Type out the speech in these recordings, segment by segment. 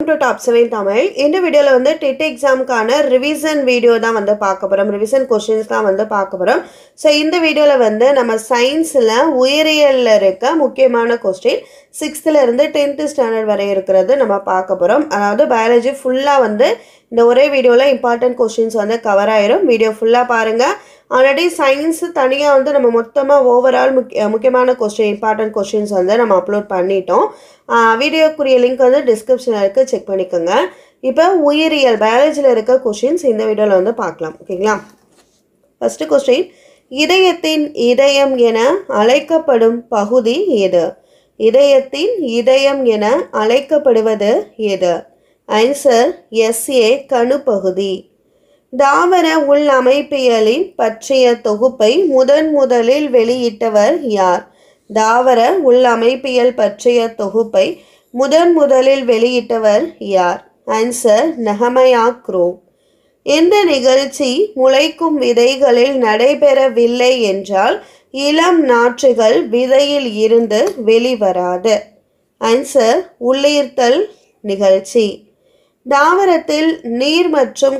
to Top 7 Tamil. இந்த வீடியோல வந்து TET எக்ஸாம்க்கான ரிவிஷன் வீடியோ தான் வந்து பார்க்க போறோம். ரிவிஷன் क्वेश्चंस தான் வந்து பார்க்க போறோம். சோ இந்த வீடியோல வந்து நம்ம சயின்ஸ்ல உயிரியல்ல இருக்க முக்கியமான क्वेश्चन 6th ல இருந்து 10th ஸ்டாண்டர்ட் வரை இருக்குறது நம்ம பார்க்க போறோம். அதாவது பயாலஜி ஃபுல்லா வந்து இந்த ஒரே வீடியோல இம்பார்ட்டன்ட் क्वेश्चंस வந்து கவர் ஆயிரும். வீடியோ ஃபுல்லா பாருங்க. ஆல்ரெடி சயின்ஸ் தனியா வந்து நம்ம மொத்தமா ஓவரால் முக்கியமான क्वेश्चन இம்பார்ட்டன்ட் क्वेश्चंस வந்து நம்ம அப்லோட் பண்ணிட்டோம். வீடியோக்குரிய லிங்க் வந்து டிஸ்கிரிப்ஷன்ல இருக்கு, செக் பண்ணிக்கோங்க. இப்போ உயிரியல் பயாலஜில இருக்க क्वेश्चंस இந்த வீடியோல வந்து பார்க்கலாம். ஓகேங்களா? ஃபர்ஸ்ட் क्वेश्चन, இதயத்தின் இதயம் என அழைக்கப்படும் பகுதி எது? இதயத்தின் இதயம் என அழைக்கப்படுவது எது? Answer SA கணுப்பகுதி. தாவர உள்ளமைப்பியலின் பற்றிய தொகுப்பை முதலில் வெளியிட்டவர் யார்? தாவர உள்ளமைப்பியல் பற்றிய தொகுப்பை முதலில் வெளியிட்டவர் யார்? Answer Nehemiah Grew. எந்த நிகழ்ச்சி முளைக்கும் விதைகளில் நடைபெறவில்லை என்றால் இளம் நாற்றுகள் விதையில் இருந்து வெளிவராது? ஆன்சர் உள்ளீர்த்தல் நிகழ்ச்சி. தாவரத்தில் நீர் மற்றும்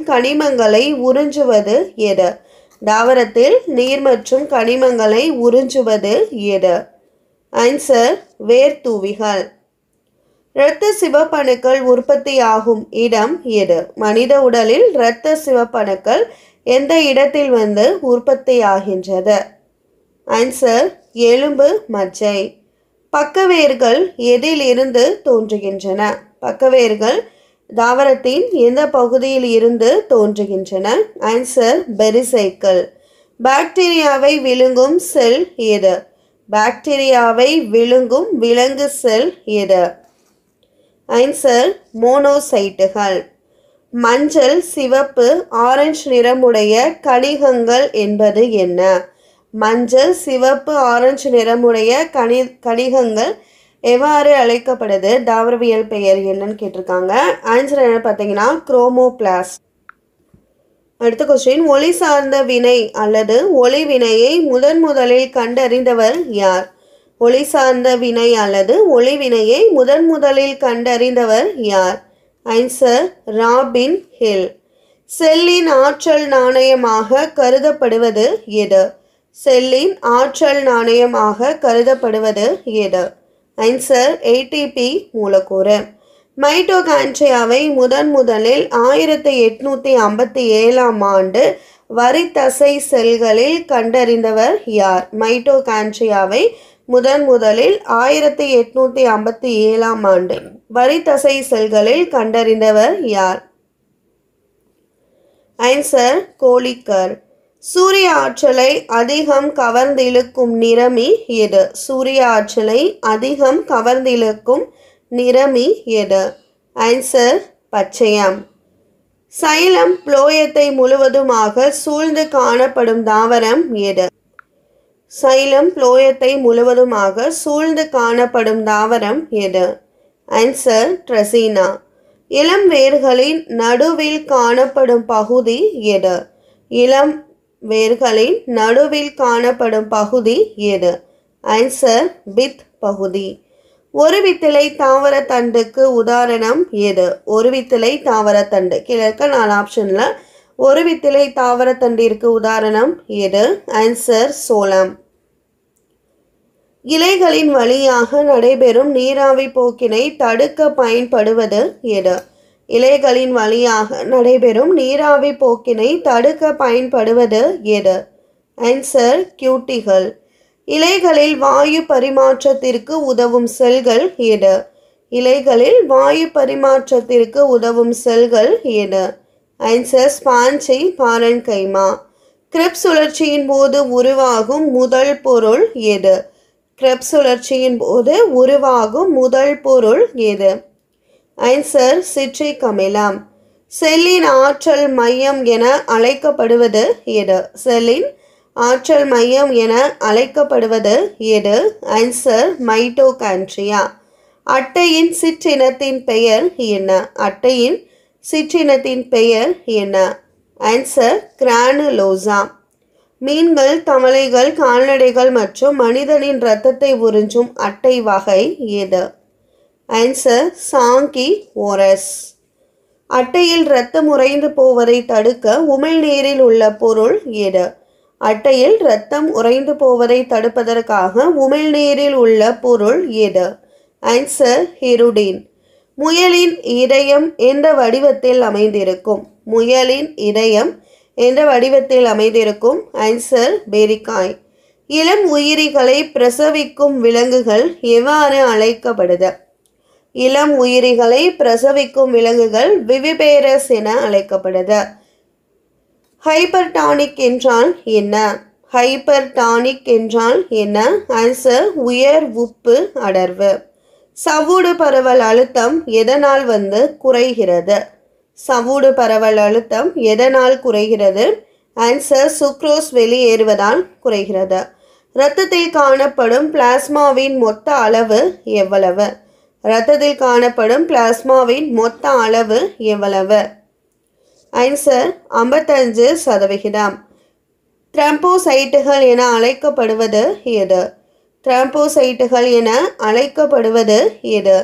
கனிமங்களை உறிஞ்சுவது எது? தாவரத்தில் நீர் மற்றும் கனிமங்களை உறிஞ்சுவது எது? ஆன்சர் வேர்த்தூவிகள். இரத்த சிவப்பணுக்கள் உற்பத்தியாகும் இடம் எது? மனித உடலில் இரத்த சிவப்பணுக்கள் எந்த இடத்தில் வந்து உற்பத்தியாகின்றது? ஆன்சர் எலும்பு மஜ்ஜை. பக்கவேர்கள் எதில் இருந்து தோன்றுகின்றன? பக்கவேர்கள் தாவரத்தின் எந்த பகுதியில் இருந்து தோன்றுகின்றன? Answer pericycle. பாக்டீரியாவை விழுங்கும் செல் எது? பாக்டீரியாவை விழுங்கும் விலங்கு செல் எது? ஆன்சர் மோனோசைட்டுகள். மஞ்சள், சிவப்பு, ஆரஞ்சு நிறமுடைய கணிகங்கள் என்பது என்ன? மஞ்சள், சிவப்பு, ஆரஞ்சு நிறமுடைய கணிகங்கள் எவ்வாறு அழைக்கப்படுது? தாவரவியல் பெயர் என்னன்னு கேட்டிருக்காங்க. ஆன்சர் என்ன பார்த்தீங்கன்னா குரோமோபிளாஸ்ட். அடுத்த கொஸ்டின், ஒளி சார்ந்த வினை அல்லது ஒளி வினையை முதலில் கண்டறிந்தவர் யார்? ஒளி சார்ந்த வினை அல்லது ஒளி வினையை முதலில் கண்டறிந்தவர் யார்? Answer Robin Hill. செல்லின் ஆற்றல் நாணயமாக கருதப்படுவது எது? செல்லின் ஆற்றல் நாணயமாக கருதப்படுவது எது? ஆன்சர் ATP மூலக்கூறு. மைட்டோகாண்ட்ரியாவை முதலில் 1857 ஆண்டு வரித்தசை செல்களில் கண்டறிந்தவர் யார்? மைட்டோகாண்ட்ரியாவை முதலில் 1857 ஆண்டு வரித்தசை செல்களில் கண்டறிந்தவர் யார்? ஆன்சர் கோலிக்கர். சூரிய ஆற்றலை அதிகம் கவர்ந்திழுக்கும் நிறமி எது? சூரிய ஆற்றலை அதிகம் கவர்ந்திழுக்கும் நிறமி எது? ஆன்சர் பச்சையம். சைலம் புளோயத்தை முழுவதுமாக சூழ்ந்து காணப்படும் தாவரம் எது? சைலம் புளோயத்தை முழுவதுமாக சூழ்ந்து காணப்படும் தாவரம் எது? ஆன்சர் ட்ரெசினா. இளம் வேர்களின் நடுவில் காணப்படும் பகுதி எது? இளம் வேர்களின் நடுவில் காணப்படும் பகுதி எது? ஆன்சர் வித் பகுதி. ஒரு வித்திலை தாவர தண்டுக்கு உதாரணம் எது? ஒரு வித்திலை தாவர தண்டு. கீழே இருக்க 4 ஆப்ஷன்ல ஒரு வித்திலை தாவர தண்டிற்கு உதாரணம் எது? ஆன்சர் சோளம். இலைகளின் வழியாக நடைபெறும் நீராவி போக்கினை தடுக்க பயன்படுவது எது? இலைகளின் வழியாக நடைபெறும் நீராவி போக்கினை தடுக்க பயன்படுவது எது? ஆன்சர் கியூட்டிகள். இலைகளில் வாயு பரிமாற்றத்திற்கு உதவும் செல்கள் எது? இலைகளில் வாயு பரிமாற்றத்திற்கு உதவும் செல்கள் எது? Answer spongy parenchyma. கிரெப் சுழற்சியின் போது உருவாகும் முதல் பொருள் எது? கிரெப் சுழற்சியின் போது உருவாகும் முதல் பொருள் எது? ஆன்சர் சிட்ரிக் அமிலம். செல்லின் ஆற்றல் மையம் என அழைக்கப்படுவது எது? செல்லின் ஆற்றல் மையம் என அழைக்கப்படுவது எது? Answer mitochondria. அட்டையின் சிற்றினத்தின் பெயர் என்ன? அட்டையின் சிற்றினத்தின் பெயர் என்ன? Answer granulosa. மீன்கள், தவளைகள், கால்நடைகள் மற்றும் மனிதனின் இரத்தத்தை உறிஞ்சும் அட்டை வகை எது? Answer sanguivorous. அட்டையில் இரத்தம் உறைந்து போவதை தடுக்க உமிழ்நீரில் உள்ள பொருள் எது? அட்டையில் இரத்தம் உறைந்து போவதை தடுப்பதற்காக உமிழ்நீரில் உள்ள பொருள் எது? ஆன்சர் ஹிருடின். முயலின் இதயம் எந்த வடிவத்தில் அமைந்திருக்கும்? முயலின் இதயம் எந்த வடிவத்தில் அமைந்திருக்கும்? ஆன்சர் பேரிக்காய். இளம் உயிரிகளை பிரசவிக்கும் விலங்குகள் எவ்வாறு அழைக்கப்படுது? இளம் உயிரிகளை பிரசவிக்கும் விலங்குகள் விவிபேரஸ் என அழைக்கப்படுது. ஹைப்பர்டானிக் என்றால் என்ன? ஹைப்பர்டானிக் என்றால் என்ன? ஆன்சர் உயர் உப்பு அடர்வு. சவ்வூடு பரவல் அழுத்தம் எதனால் குறைகிறது? சவ்வூடு பரவல் அழுத்தம் எதனால் குறைகிறது? ஆன்சர் சுக்ரோஸ் வெளியேறுவதால் குறைகிறது. இரத்தத்தில் காணப்படும் பிளாஸ்மாவின் மொத்த அளவு எவ்வளவு? இரத்தத்தில் காணப்படும் பிளாஸ்மாவின் மொத்த அளவு எவ்வளவு? ஆன்சர் 55%. த்ரம்போசைட்டுகள் என அழைக்கப்படுவது எது? த்ரம்போசைட்டுகள் என அழைக்கப்படுவது எது?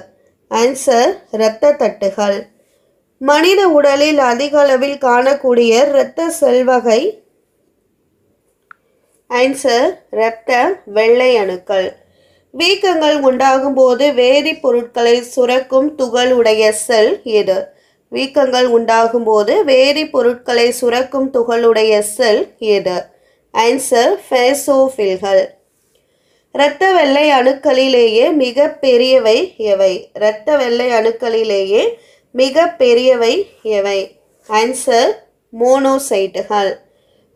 ஆன்சர் இரத்த தட்டுகள். மனித உடலில் அதிக அளவில் காணக்கூடிய இரத்த செல் வகை? ஆன்சர் இரத்த வெள்ளை அணுக்கள். வீக்கங்கள் உண்டாகும் போது வேதிப்பொருட்களை சுரக்கும் துகள் உடைய செல் எது? வீக்கங்கள் உண்டாகும் போது வேதிப்பொருட்களை சுரக்கும் துகளுடைய செல் எது? ஆன்சர் பேசோஃபில்கள். இரத்த வெள்ளை அணுக்களிலேயே மிக பெரியவை எவை? இரத்த வெள்ளை அணுக்களிலேயே மிக பெரியவை எவை? ஆன்சர் மோனோசைட்டுகள்.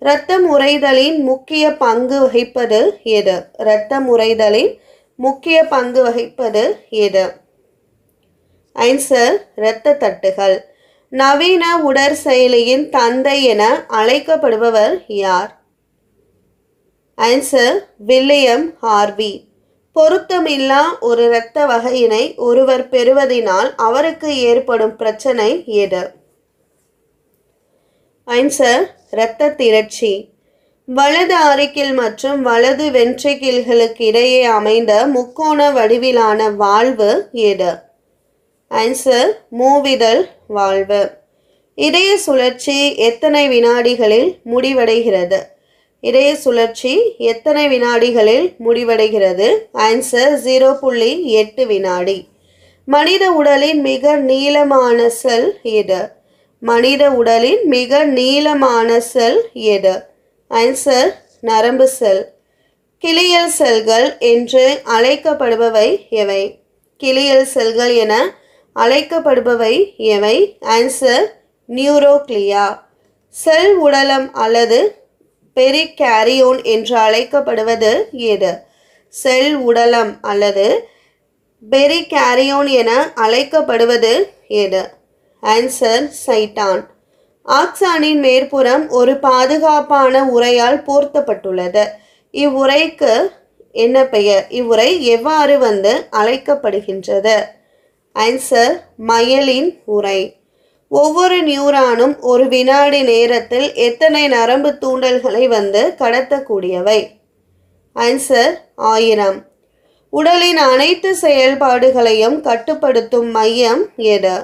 இரத்தம் உறைதலின் முக்கிய பங்கு வகிப்பது எது? இரத்தம் உறைதலின் முக்கிய பங்கு வகிப்பது எது? ஆன்சர் இரத்த தட்டுகள். நவீன உடற்செயலியின் தந்தை என அழைக்கப்படுபவர் யார்? Answer William Harvey. பொருத்தமில்லா ஒரு இரத்த வகையினை ஒருவர் பெறுவதினால் அவருக்கு ஏற்படும் பிரச்சனை எது? ஆன்சர் இரத்த திரட்சி. வலது ஆரிக்கிள் மற்றும் வலது வென்ட்ரிக்கிள்களுக்கு இடையே அமைந்த முக்கோண வடிவிலான வால்வு எது? ஆன்சர் மூவிதழ் வால்வு. இதய சுழற்சி எத்தனை வினாடிகளில் முடிவடைகிறது? இதய சுழற்சி எத்தனை வினாடிகளில் முடிவடைகிறது? ஆன்சர் 0.8 வினாடி. மனித உடலின் மிக நீளமான செல் எது? மனித உடலின் மிக நீளமான செல் எது? ஆன்சர் நரம்பு செல். கிளியல் செல்கள் என்று அழைக்கப்படுபவை எவை? கிளியல் செல்கள் என அழைக்கப்படுபவை எவை? Answer neuroglia. செல் உடலம் அல்லது பெரிகாரியோன் என்று அழைக்கப்படுவது எது? செல் உடலம் அல்லது பெரிகாரியோன் என அழைக்கப்படுவது எது? ஆன்சர் சைட்டான். ஆக்சானின் மேற்புறம் ஒரு பாதுகாப்பான உறையால் போர்த்தப்பட்டுள்ளது. இவ்வுறைக்கு என்ன பெயர்? இவ்வுறை எவ்வாறு அழைக்கப்படுகின்றது? ஆன்சர் மயலின் உறை. ஒவ்வொரு நியூரானும் ஒரு வினாடி நேரத்தில் எத்தனை நரம்பு தூண்டல்களை கடத்தக்கூடியவை? ஆன்சர் 1000. உடலின் அனைத்து செயல்பாடுகளையும் கட்டுப்படுத்தும் மையம் எது?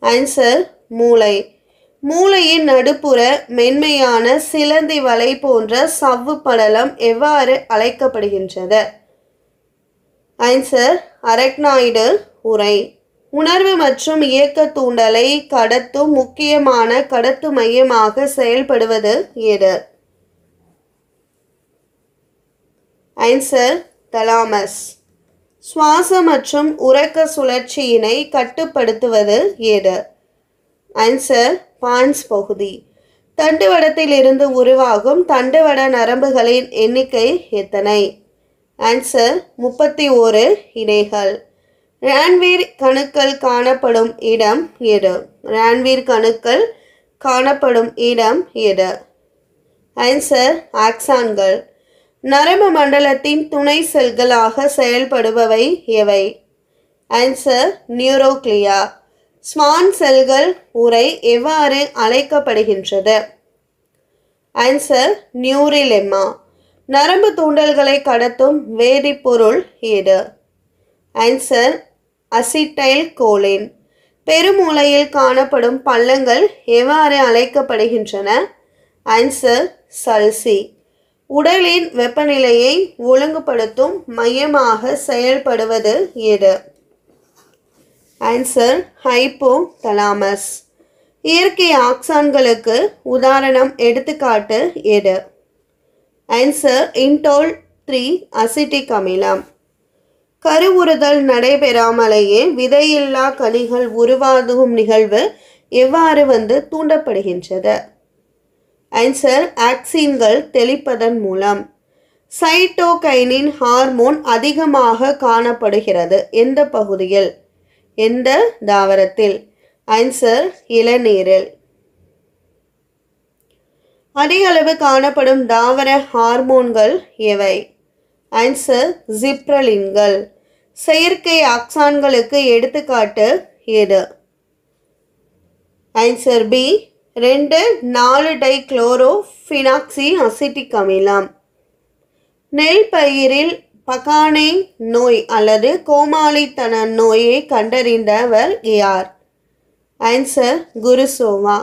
ஆன்சர் மூளை. மூளையின் நடுப்புற மென்மையான சிலந்தி வலை போன்ற சவ்வு படலம் எவ்வாறு அழைக்கப்படுகின்றது? ஆன்சர் அரக்னாய்டு உறை. உணர்வு மற்றும் இயக்க தூண்டலை கடத்தும் முக்கியமான கடத்து மையமாக செயல்படுவது எது? Answer thalamus. சுவாச மற்றும் உறக்க சுழற்சியினை கட்டுப்படுத்துவது எது? ஆன்சர் பான்ஸ் பகுதி. தண்டுவடத்தில் இருந்து உருவாகும் தண்டுவட நரம்புகளின் எண்ணிக்கை எத்தனை? ஆன்சர் 31 இணைகள். ரான்வீர் கணுக்கள் காணப்படும் இடம் எது? ரான்வீர் கணுக்கள் காணப்படும் இடம் எது? ஆன்சர் ஆக்சான்கள். நரம்பு மண்டலத்தின் துணை செல்களாக செயல்படுபவை எவை? Answer neuroglia. ஸ்வான் செல்கள் உறை எவ்வாறு அழைக்கப்படுகின்றது? ஆன்சர் நியூரிலெம்மா. நரம்பு தூண்டல்களை கடத்தும் வேதிப்பொருள் எது? ஆன்சர் அசிட்டைல் கோலின். பெருமூளையில் காணப்படும் பள்ளங்கள் எவ்வாறு அழைக்கப்படுகின்றன? Answer sulci. உடலின் வெப்பநிலையை ஒழுங்குபடுத்தும் மையமாக செயல்படுவது எது? Answer hypothalamus. இயற்கை ஆக்சான்களுக்கு உதாரணம் எடுத்துக்காட்டு எது? ஆன்சர் இன்டோல் 3 அசிட்டிக் அமிலம். கருவுறுதல் நடைபெறாமலேயே விதையில்லா கனிகள் உருவாகும் நிகழ்வு எவ்வாறு தூண்டப்படுகின்றது? ஆன்சர் ஆக்சின்கள் தெளிப்பதன் மூலம். சைட்டோகைனின் ஹார்மோன் அதிகமாக காணப்படுகிறது எந்த பகுதியில்? எந்த தாவரத்தில்? ஆன்சர் இளநீரில். அதிக அளவு காணப்படும் தாவர ஹார்மோன்கள் எவை? ஆன்சர் ஜிப்ரலின்கள். செயற்கை ஆக்சான்களுக்கு எடுத்துக்காட்டு எது? ஆன்சர் பி 2,4-டைகுளோரோஃபினாக்சி அசிட்டிக் அமிலம். நெல் பயிரில் பகானே நோய் அல்லது கோமாளித்தன நோயை கண்டறிந்தவர் யார்? ஆன்சர் குருசோவா.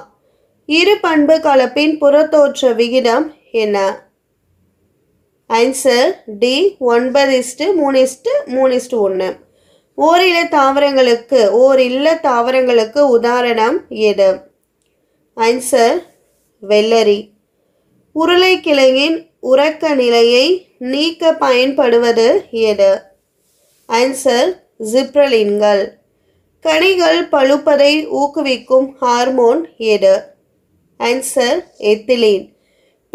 இரு பண்பு கலப்பின் புறத்தோற்ற விகிதம் என்ன? Answer D 9:3:3:1. ஓரில்ல தாவரங்களுக்கு உதாரணம் எது? ஆன்சர் வெள்ளரி. உருளைக்கிழங்கின் உறக்க நிலையை நீக்க பயன்படுவது எது? ஆன்சர் ஜிப்ரலின்கள். கனிகள் பழுப்பதை ஊக்குவிக்கும் ஹார்மோன் எது? Answer ethylene.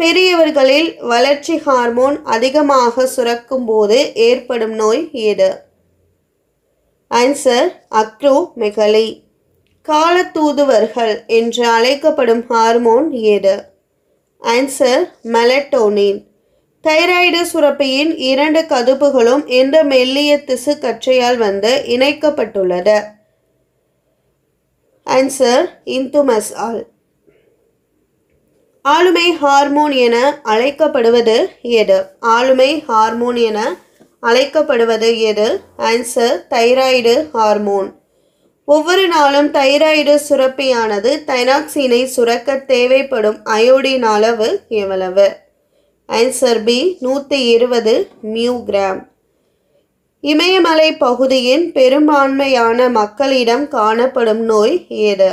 பெரியவர்களில் வளர்ச்சி ஹார்மோன் அதிகமாக சுரக்கும் போது ஏற்படும் நோய் எது? Answer acromegaly. காலத்தூதுவர்கள் என்று அழைக்கப்படும் ஹார்மோன் எது? Answer melatonin. தைராய்டு சுரப்பியின் 2 கதுப்புகளும் எந்த மெல்லிய திசு கற்றையால் இணைக்கப்பட்டுள்ளது? ஆன்சர் இன்துமஸால். ஆளுமை ஹார்மோன் என அழைக்கப்படுவது எது? ஆளுமை ஹார்மோன் என அழைக்கப்படுவது எது? Answer thyroid hormone. ஒவ்வொரு நாளும் தைராய்டு சுரப்பியானது தைராக்சினை சுரக்க தேவைப்படும் அயோடின் அளவு எவ்வளவு? ஆன்சர் பி 120 மியூகிராம். இமயமலை பகுதியின் பெரும்பான்மையான மக்களிடம் காணப்படும் நோய் எது?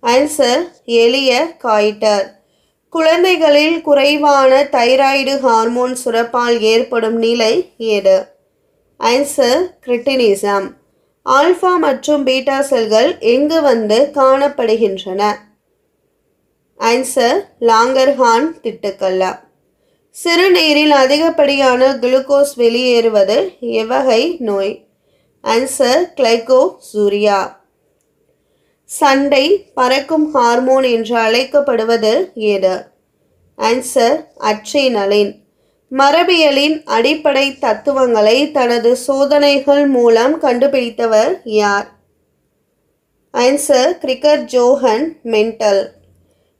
ஆன்சர் எளிய காய்டர். குழந்தைகளில் குறைவான தைராய்டு ஹார்மோன் சுரப்பால் ஏற்படும் நிலை எது? Answer cretinism. ஆல்ஃபா மற்றும் பீட்டா செல்கள் எங்கு காணப்படுகின்றன? ஆன்சர் லாங்கர்ஹான் திட்டுக்கள். சிறுநீரில் அதிகப்படியான குளுக்கோஸ் வெளியேறுவது எவ்வகை நோய்? Answer glycosuria. சண்டை பறக்கும் ஹார்மோன் என்று அழைக்கப்படுவது எது? Answer adrenaline. மரபியலின் அடிப்படை தத்துவங்களை தனது சோதனைகள் மூலம் கண்டுபிடித்தவர் யார்? Answer Gregor Johann Mendel.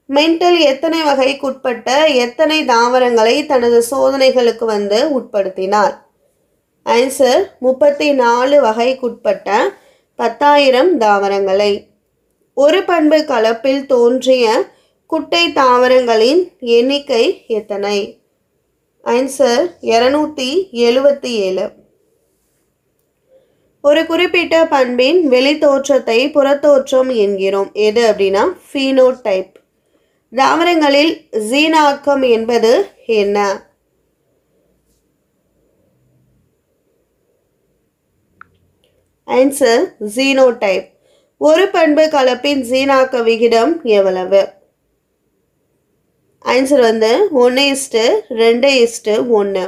Mendel எத்தனை வகைக்குட்பட்ட எத்தனை தாவரங்களை தனது சோதனைகளுக்கு உட்படுத்தினார்? ஆன்சர் 34 வகைக்குட்பட்ட 10,000 தாவரங்களை. ஒரு பண்பு கலப்பில் தோன்றிய குட்டை தாவரங்களின் எண்ணிக்கை எத்தனை? ஆன்சர் 277. ஒரு குறிப்பிட்ட பண்பின் வெளித்தோற்றத்தை புறத்தோற்றம் என்கிறோம். எது அப்படின்னா ஃபீனோடைப். தாவரங்களில் ஜீனாக்கம் என்பது என்ன? Answer genotype. ஒரு பண்பு கலப்பின் ஜீனாக்க விகிதம் எவ்வளவு? ஆன்சர் 1:2:1.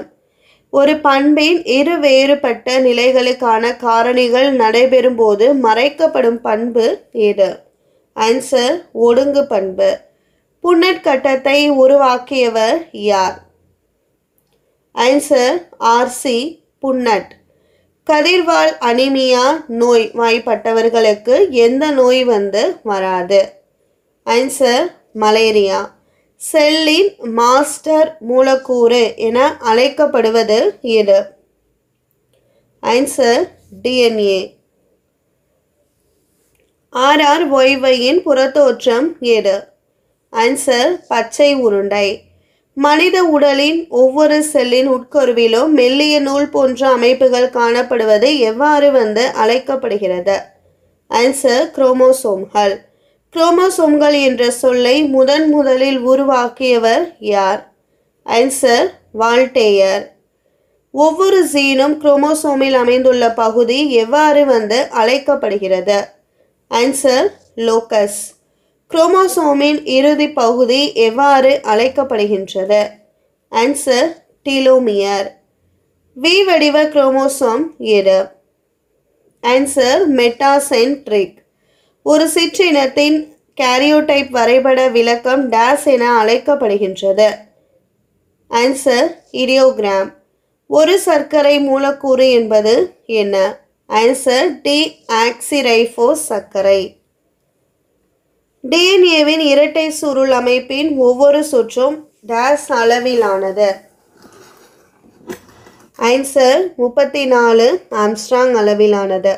ஒரு பண்பின் இரு வேறுபட்ட நிலைகளுக்கான காரணிகள் நடைபெறும் போது மறைக்கப்படும் பண்பு எது? ஆன்சர் ஒடுங்கு பண்பு. புன்னட் கட்டத்தை உருவாக்கியவர் யார்? Answer R C Punnett. கதிர்வால் அனிமியா நோய் வாய்ப்பட்டவர்களுக்கு எந்த நோய் வராது? Answer malaria. செல்லின் மாஸ்டர் மூலக்கூறு என அழைக்கப்படுவது எது? Answer DNA. RRYYயின் புறத்தோற்றம் எது? ஆன்சர் பச்சை உருண்டை. மனித உடலின் ஒவ்வொரு செல்லின் உட்கருவிலும் மெல்லிய நூல் போன்ற அமைப்புகள் காணப்படுவது எவ்வாறு அழைக்கப்படுகிறது? ஆன்சர் குரோமோசோம்கள். குரோமோசோம்கள் என்ற சொல்லை முதலில் உருவாக்கியவர் யார்? Answer Voltaire. ஒவ்வொரு ஜீனும் குரோமோசோமில் அமைந்துள்ள பகுதி எவ்வாறு அழைக்கப்படுகிறது? Answer locus. குரோமோசோமின் இறுதி பகுதி எவ்வாறு அழைக்கப்படுகின்றது? Answer telomere. வி வடிவ குரோமோசோம் எது? Answer metacentric. ஒரு சிற்றினத்தின் கேரியோடைப் வரைபட விளக்கம் டேஸ் என அழைக்கப்படுகின்றது? ஆன்சர் இடியோகிராம். ஒரு சர்க்கரை மூலக்கூறு என்பது என்ன? ஆன்சர் டிஆக்சிரைபோஸ் சர்க்கரை. டிஎன்ஏவின் இரட்டை சுருள் அமைப்பின் ஒவ்வொரு சுற்றும் டேஸ் அளவிலானது? ஆன்சர் 34 ஆம்ஸ்ட்ராங் அளவிலானது.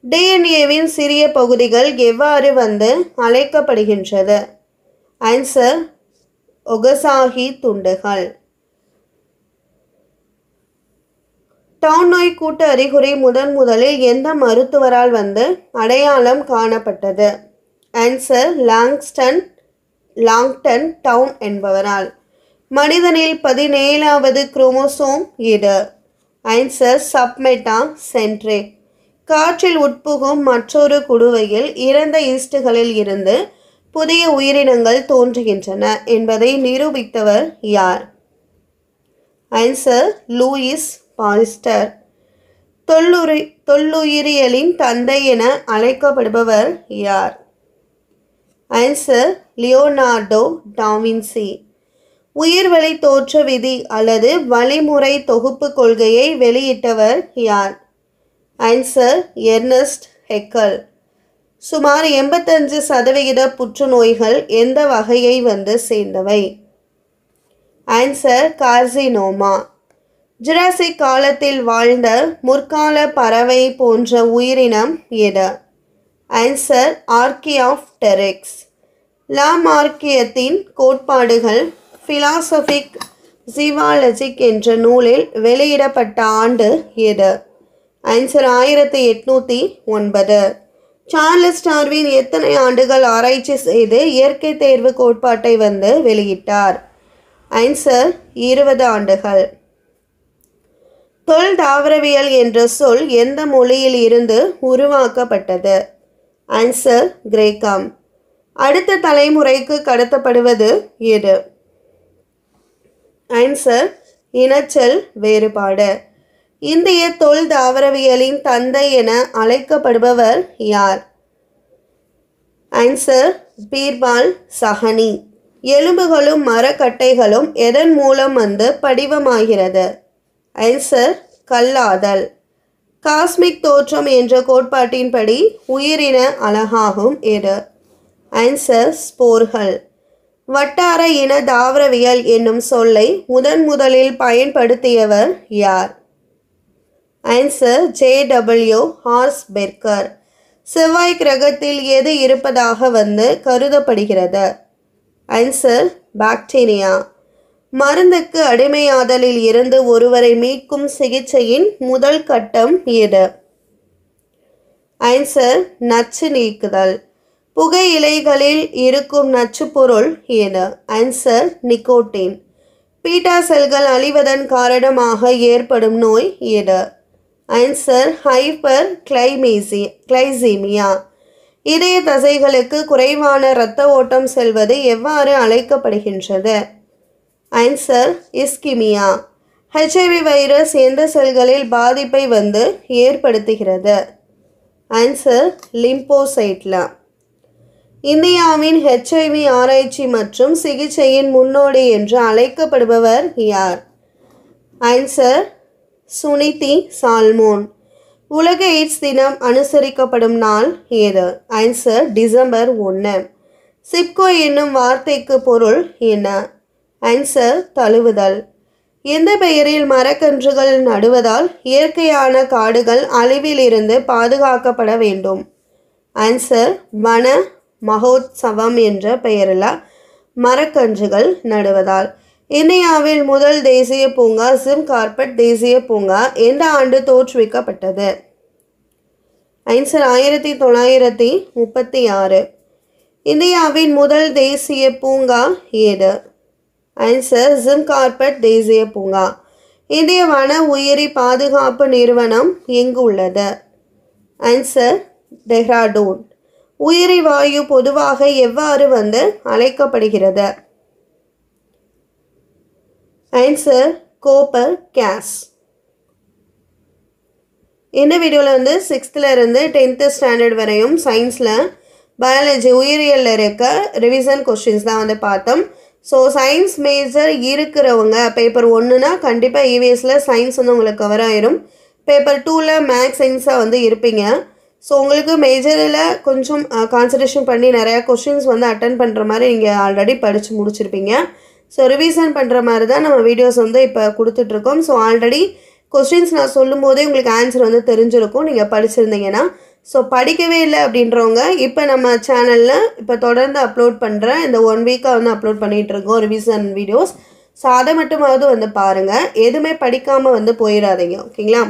டிஎன்ஏவின் சிறிய பகுதிகள் எவ்வாறு அழைக்கப்படுகின்றது? ஆன்சர் ஒகசாகி துண்டுகள். டவுன் நோய் கூட்டு அறிகுறி முதலில் எந்த மருத்துவரால் அடையாளம் காணப்பட்டது? ஆன்சர் லாங்டன் டவுன் என்பவரால். மனிதனில் 17வது குரோமோசோம் எது? Answer submetacentric. காற்றில் உட்புகும் மற்றொரு குடுவையில் இறந்த ஈஸ்டுகளில் இருந்து புதிய உயிரினங்கள் தோன்றுகின்றன என்பதை நிரூபித்தவர் யார்? Answer Louis Pasteur. தொல்லுயிரியலின் தந்தை என அழைக்கப்படுபவர் யார்? Answer Leonardo da Vinci. உயிர்வழி தோற்ற விதி அல்லது வழிமுறை தொகுப்பு கொள்கையை வெளியிட்டவர் யார்? Answer Ernst Haeckel. சுமார் 85% புற்றுநோய்கள் எந்த வகையை சேர்ந்தவை? Answer carcinoma. ஜுராசிக் காலத்தில் வாழ்ந்த முற்கால பறவை போன்ற உயிரினம் எது? ஆன்சர் ஆர்க்கியாப்டெரிக்ஸ். லாமார்க்கியத்தின் கோட்பாடுகள் பிலாசபிக் ஜீவாலஜிக் என்ற நூலில் வெளியிடப்பட்ட ஆண்டு எது? ஆன்சர் 1809. சார்லஸ் டார்வின் எத்தனை ஆண்டுகள் ஆராய்ச்சி செய்து இயற்கை தேர்வு கோட்பாட்டை வெளியிட்டார்? ஆன்சர் 20 ஆண்டுகள். தொல் தாவரவியல் என்ற சொல் எந்த மொழியில் இருந்து உருவாக்கப்பட்டது? ஆன்சர் கிரேக்கம். அடுத்த தலைமுறைக்கு கடத்தப்படுவது எது? ஆன்சர் இனச்சல் வேறுபாடு. இந்திய தொல் தாவரவியலின் தந்தை என அழைக்கப்படுபவர் யார்? ஆன்சர் பீர்பால் சஹனி. எலும்புகளும் மரக்கட்டைகளும் எதன் மூலம் படிவமாகிறது? ஆன்சர் கல்லாதல். காஸ்மிக் தோற்றம் என்ற கோட்பாட்டின்படி உயிரின அலகாகும் எது? ஆன்சர் ஸ்போர்கள். வட்டார இன தாவரவியல் என்னும் சொல்லை முதலில் பயன்படுத்தியவர் யார்? Answer JW ஹார்ஸ்பெர்கர். செவ்வாய் கிரகத்தில் எது இருப்பதாக கருதப்படுகிறது? Answer bacteria. மருந்துக்கு அடிமையாதலில் இருந்து ஒருவரை மீட்கும் சிகிச்சையின் முதல் கட்டம் எது? ஆன்சர் நச்சு நீக்குதல். புகையிலைகளில் இருக்கும் நச்சு பொருள் எது? Answer nicotine. பீட்டா செல்கள் அழிவதன் காரணமாக ஏற்படும் நோய் எது? Answer hyper glycaemia. இதய தசைகளுக்கு குறைவான இரத்த ஓட்டம் செல்வது எவ்வாறு அழைக்கப்படுகின்றது? Answer ischaemia. HIV வைரஸ் எந்த செல்களில் பாதிப்பை ஏற்படுத்துகிறது? ஆன்சர் லிம்போசைட்ல. இந்தியாவின் HIV ஆராய்ச்சி மற்றும் சிகிச்சையின் முன்னோடி என்று அழைக்கப்படுபவர் யார்? Answer Suniti Salmon. உலக எய்ட்ஸ் தினம் அனுசரிக்கப்படும் நாள் எது? Answer December 1. சிப்கோ என்னும் வார்த்தைக்கு பொருள் என்ன? ஆன்சர் தழுவுதல். எந்த பெயரில் மரக்கன்றுகள் நடுவதால் இயற்கையான காடுகள் அழிவில் இருந்து பாதுகாக்கப்பட வேண்டும்? ஆன்சர் வன மகோத்சவம் என்ற பெயரில் மரக்கன்றுகள் நடுவதால். இந்தியாவில் முதல் தேசிய பூங்கா ஜிம் கார்பெட் தேசிய பூங்கா எந்த ஆண்டு தோற்றுவிக்கப்பட்டது? ஆன்சர் 1936. இந்தியாவின் முதல் தேசிய பூங்கா ஏது? ஆன்சர் ஜிம் கார்பெட் தேசிய பூங்கா. இந்திய வன உயிரி பாதுகாப்பு நிறுவனம் எங்கு உள்ளது? ஆன்சர் டெஹ்ராடூன். உயிரி வாயு பொதுவாக எவ்வாறு அழைக்கப்படுகிறது? Answer gobar gas. இந்த வீடியோவில் 6th இருந்து 10th ஸ்டாண்டர்ட் வரையும் சயின்ஸில் பயாலஜி உயிரியலில் இருக்க ரிவிஷன் கொஸ்டின்ஸ் தான் பார்த்தோம். ஸோ சயின்ஸ் மேஜர் இருக்கிறவங்க பேப்பர் 1னா கண்டிப்பாக இவிஎஸில் சயின்ஸ் உங்களுக்கு கவர் ஆயிரும். பேப்பர் 2ல் மேக்ஸ் சயின்ஸாக இருப்பீங்க. ஸோ உங்களுக்கு மேஜரில் கொஞ்சம் கான்சன்ட்ரேஷன் பண்ணி நிறையா கொஸ்டின்ஸ் அட்டன் பண்ணுற மாதிரி நீங்கள் ஆல்ரெடி படித்து முடிச்சிருப்பீங்க. ஸோ ரிவிஷன் பண்ணுற மாதிரி தான் நம்ம வீடியோஸ் இப்போ கொடுத்துட்ருக்கோம். ஸோ ஆல்ரெடி கொஸ்டின்ஸ் நான் சொல்லும் போதே உங்களுக்கு ஆன்சர் தெரிஞ்சிருக்கும் நீங்கள் படிச்சிருந்தீங்கன்னா. ஸோ படிக்கவே இல்லை அப்படின்றவங்க இப்போ நம்ம சேனலில் இப்போ தொடர்ந்து அப்லோட் பண்ணுறேன். இந்த 1 வீக்காக அப்லோட் பண்ணிகிட்ருக்கோம் ரிவிஷன் வீடியோஸ். ஸோ அதை மட்டுமாவது பாருங்கள். எதுவுமே படிக்காமல் போயிடாதீங்க. ஓகேங்களா?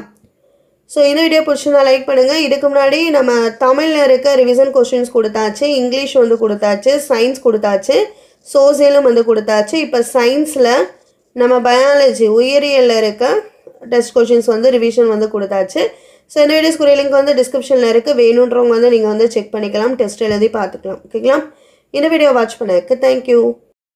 ஸோ இந்த வீடியோ பிடிச்சிருந்தா லைக் பண்ணுங்கள். இதுக்கு முன்னாடி நம்ம தமிழில் இருக்க ரிவிஷன் கொஸ்டின்ஸ் கொடுத்தாச்சு, இங்கிலீஷ் கொடுத்தாச்சு, சயின்ஸ் கொடுத்தாச்சு, சோசியலும் கொடுத்தாச்சு. இப்போ சயின்ஸில் நம்ம பயாலஜி உயிரியலில் இருக்க டெஸ்ட் கொஸ்டின்ஸ் ரிவிஷன் கொடுத்தாச்சு. ஸோ இந்த வீடியோஸ்க்குரிய லிங்க் டிஸ்கிரிப்ஷனில் இருக்குது. வேணுன்றவங்க நீங்கள் செக் பண்ணிக்கலாம், டெஸ்ட் எழுதி பார்த்துக்கலாம். ஓகேங்களா? இந்த வீடியோ வாட்ச் பண்ணதுக்கு தேங்க்யூ.